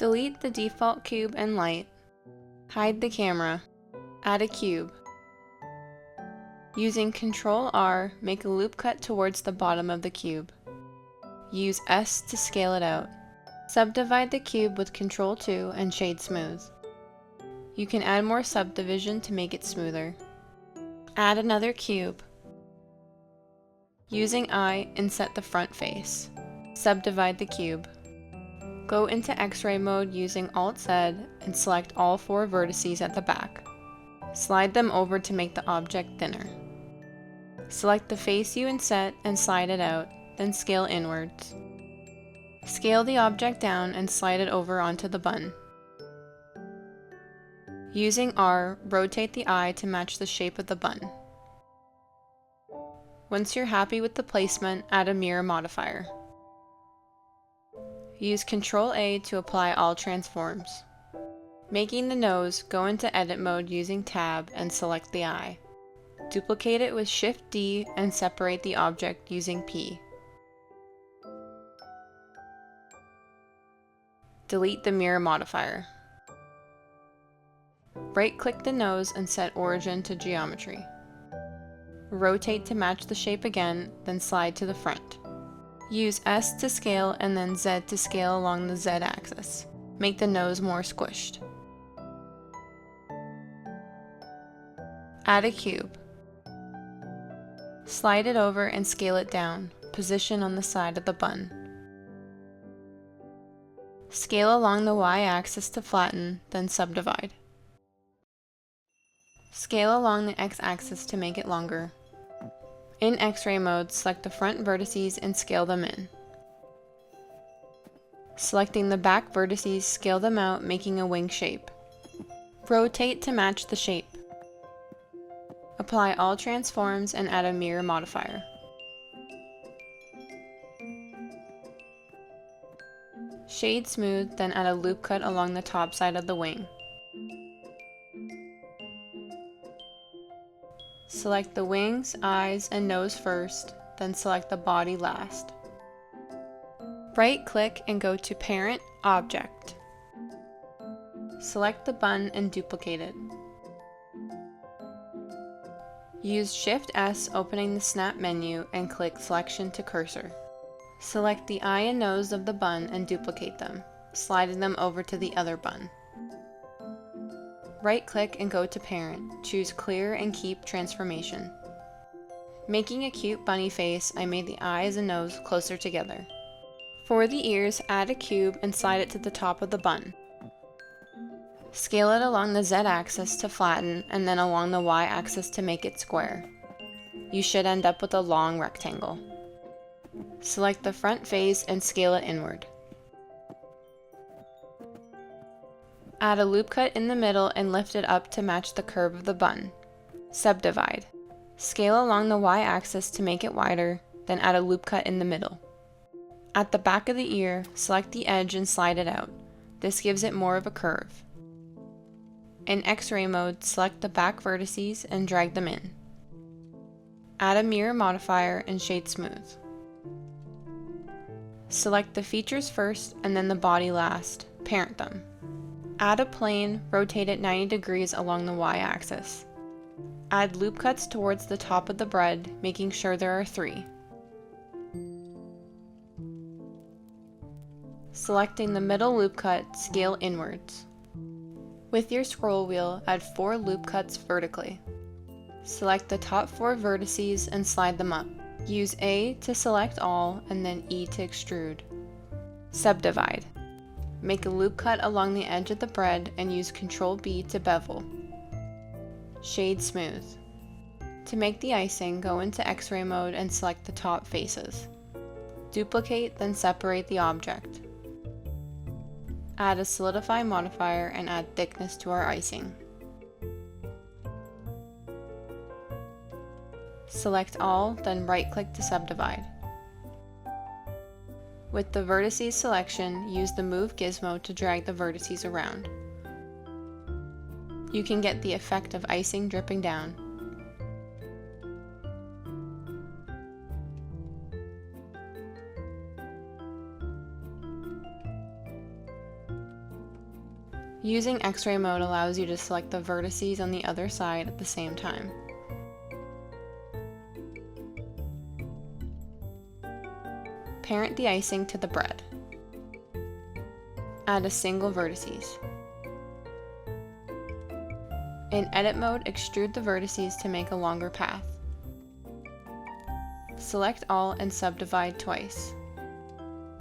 Delete the default cube and light. Hide the camera. Add a cube. Using Ctrl-R, make a loop cut towards the bottom of the cube. Use S to scale it out. Subdivide the cube with Ctrl-2 and shade smooth. You can add more subdivision to make it smoother. Add another cube. Using I, inset the front face. Subdivide the cube. Go into X-ray mode using Alt-Z and select all 4 vertices at the back. Slide them over to make the object thinner. Select the face you inset and slide it out, then scale inwards. Scale the object down and slide it over onto the bun. Using R, rotate the eye to match the shape of the bun. Once you're happy with the placement, add a mirror modifier. Use Ctrl-A to apply all transforms. Making the nose, go into edit mode using Tab and select the eye. Duplicate it with Shift-D and separate the object using P. Delete the mirror modifier. Right-click the nose and set origin to geometry. Rotate to match the shape again, then slide to the front. Use S to scale and then Z to scale along the Z axis. Make the nose more squished. Add a cube. Slide it over and scale it down, position on the side of the bun. Scale along the Y-axis to flatten, then subdivide. Scale along the X-axis to make it longer. In X-ray mode, select the front vertices and scale them in. Selecting the back vertices, scale them out, making a wing shape. Rotate to match the shape. Apply all transforms and add a mirror modifier. Shade smooth, then add a loop cut along the top side of the wing. Select the wings, eyes, and nose first, then select the body last. Right-click and go to Parent, Object. Select the bun and duplicate it. Use Shift-S opening the Snap menu and click Selection to Cursor. Select the eye and nose of the bun and duplicate them, sliding them over to the other bun. Right-click and go to Parent, choose Clear and keep Transformation. Making a cute bunny face, I made the eyes and nose closer together. For the ears, add a cube and slide it to the top of the bun. Scale it along the Z-axis to flatten and then along the Y-axis to make it square. You should end up with a long rectangle. Select the front face and scale it inward. Add a loop cut in the middle and lift it up to match the curve of the bun. Subdivide. Scale along the Y-axis to make it wider, then add a loop cut in the middle. At the back of the ear, select the edge and slide it out. This gives it more of a curve. In X-ray mode, select the back vertices and drag them in. Add a mirror modifier and shade smooth. Select the features first and then the body last. Parent them. Add a plane, rotate it 90 degrees along the Y-axis. Add loop cuts towards the top of the bread, making sure there are 3. Selecting the middle loop cut, scale inwards. With your scroll wheel, add 4 loop cuts vertically. Select the top 4 vertices and slide them up. Use A to select all and then E to extrude. Subdivide. Make a loop cut along the edge of the bread and use Ctrl-B to bevel. Shade smooth. To make the icing, go into X-ray mode and select the top faces. Duplicate, then separate the object. Add a solidify modifier and add thickness to our icing. Select all, then right-click to subdivide. With the vertices selection, use the Move gizmo to drag the vertices around. You can get the effect of icing dripping down. Using X-ray mode allows you to select the vertices on the other side at the same time. Parent the icing to the bread. Add a single vertices. In edit mode, extrude the vertices to make a longer path. Select all and subdivide twice.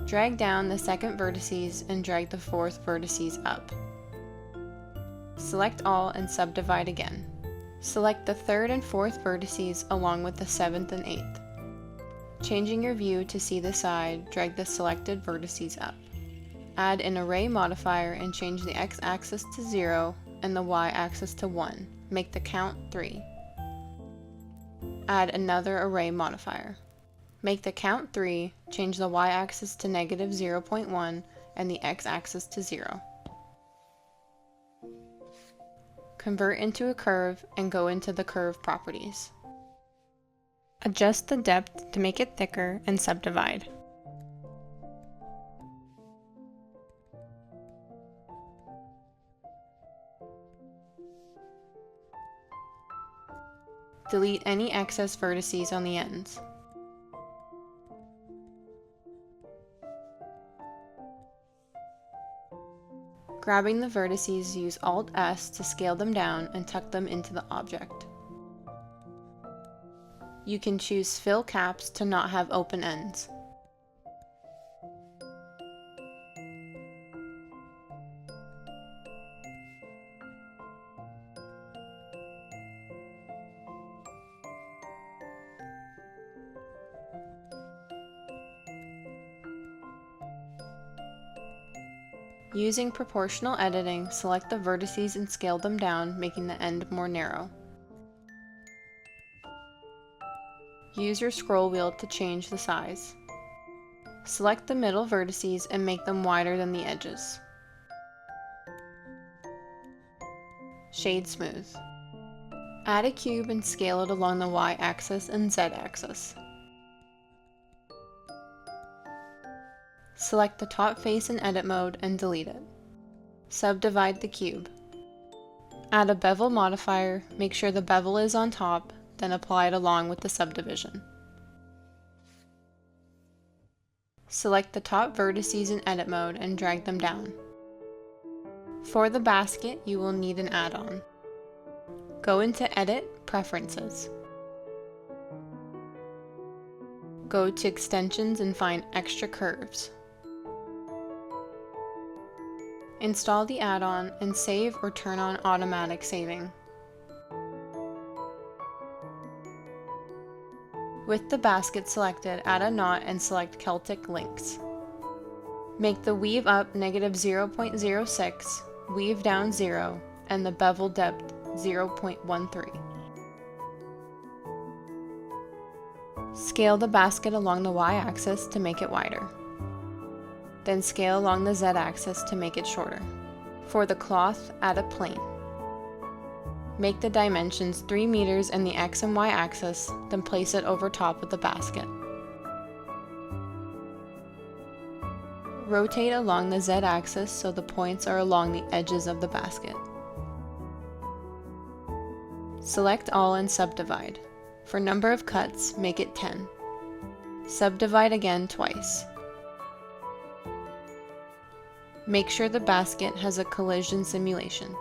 Drag down the second vertices and drag the fourth vertices up. Select all and subdivide again. Select the third and fourth vertices along with the seventh and eighth. Changing your view to see the side, drag the selected vertices up. Add an array modifier and change the x-axis to 0 and the y-axis to 1. Make the count 3. Add another array modifier. Make the count 3, change the y-axis to -0.1 and the x-axis to 0. Convert into a curve and go into the curve properties. Adjust the depth to make it thicker and subdivide. Delete any excess vertices on the ends. Grabbing the vertices, use Alt-S to scale them down and tuck them into the object. You can choose fill caps to not have open ends. Using proportional editing, select the vertices and scale them down, making the end more narrow. Use your scroll wheel to change the size. Select the middle vertices and make them wider than the edges. Shade smooth. Add a cube and scale it along the y-axis and z-axis. Select the top face in edit mode and delete it. Subdivide the cube. Add a bevel modifier, make sure the bevel is on top, then apply it along with the subdivision. Select the top vertices in edit mode and drag them down. For the basket, you will need an add-on. Go into Edit, Preferences. Go to Extensions and find Extra Curves. Install the add-on and save or turn on automatic saving. With the basket selected, add a knot and select Celtic links. Make the weave up -0.06, weave down 0, and the bevel depth 0.13. Scale the basket along the y-axis to make it wider. Then scale along the z-axis to make it shorter. For the cloth, add a plane. Make the dimensions 3 meters in the x and y axis, then place it over top of the basket. Rotate along the z-axis so the points are along the edges of the basket. Select all and subdivide. For number of cuts, make it 10. Subdivide again twice. Make sure the basket has a collision simulation.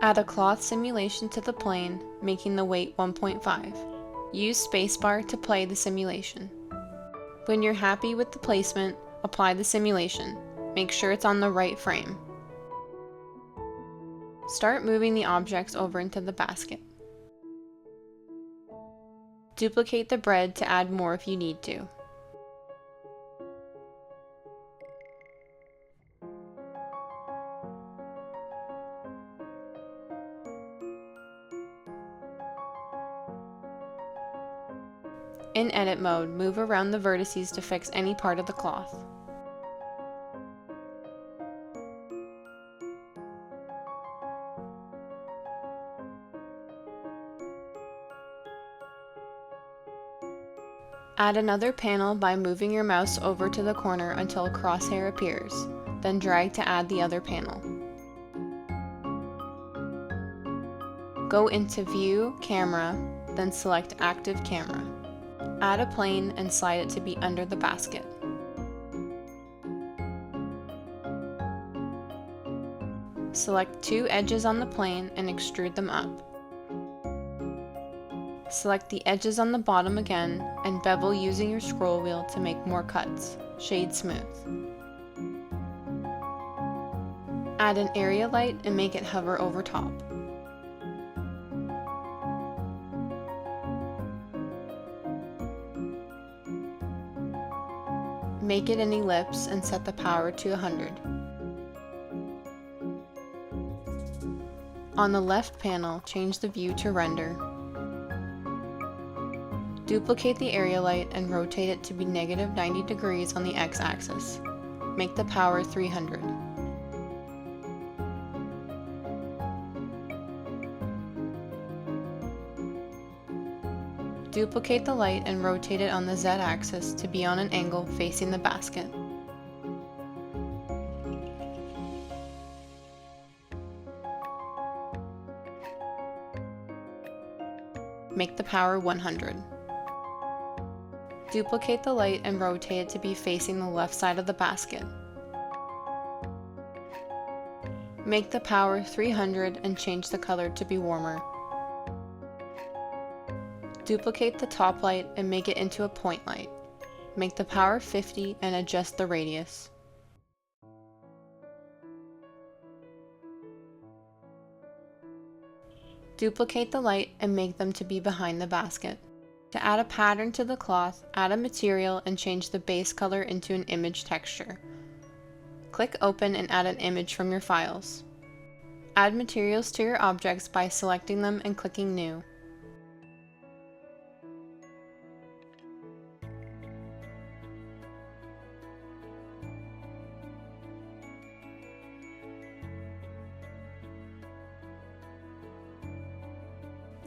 Add a cloth simulation to the plane, making the weight 1.5. Use spacebar to play the simulation. When you're happy with the placement, apply the simulation. Make sure it's on the right frame. Start moving the objects over into the basket. Duplicate the bread to add more if you need to. In edit mode, move around the vertices to fix any part of the cloth. Add another panel by moving your mouse over to the corner until a crosshair appears, then drag to add the other panel. Go into View, Camera, then select Active Camera. Add a plane and slide it to be under the basket. Select two edges on the plane and extrude them up. Select the edges on the bottom again and bevel using your scroll wheel to make more cuts. Shade smooth. Add an area light and make it hover over top. Make it an ellipse and set the power to 100. On the left panel, change the view to render. Duplicate the area light and rotate it to be -90 degrees on the x-axis. Make the power 300. Duplicate the light and rotate it on the z-axis to be on an angle facing the basket. Make the power 100. Duplicate the light and rotate it to be facing the left side of the basket. Make the power 300 and change the color to be warmer. Duplicate the top light and make it into a point light. Make the power 50 and adjust the radius. Duplicate the light and make them to be behind the basket. To add a pattern to the cloth, add a material and change the base color into an image texture. Click Open and add an image from your files. Add materials to your objects by selecting them and clicking New.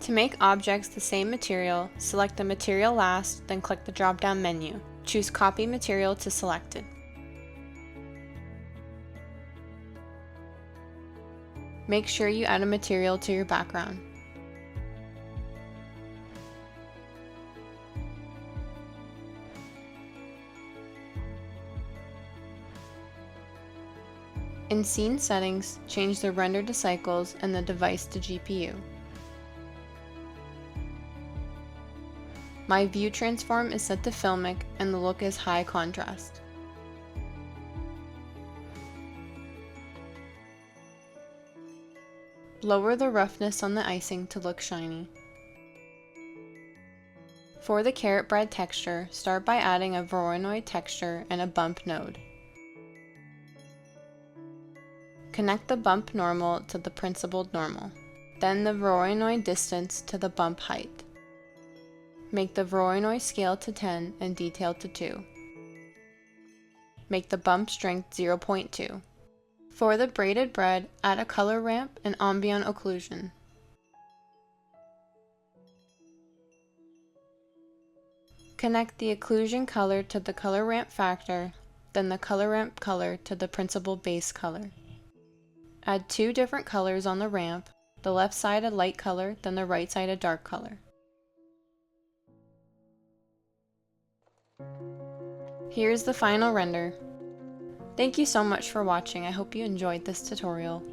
To make objects the same material, select the material last, then click the drop-down menu. Choose Copy Material to Selected. Make sure you add a material to your background. In Scene Settings, change the render to cycles and the device to GPU. My view transform is set to filmic and the look is high contrast. Lower the roughness on the icing to look shiny. For the carrot bread texture, start by adding a Voronoi texture and a bump node. Connect the bump normal to the principled normal, then the Voronoi distance to the bump height. Make the Voronoi scale to 10 and detail to 2. Make the bump strength 0.2. For the braided bread, add a color ramp and ambient occlusion. Connect the occlusion color to the color ramp factor, then the color ramp color to the principal base color. Add two different colors on the ramp, the left side a light color, then the right side a dark color. Here's the final render. Thank you so much for watching. I hope you enjoyed this tutorial.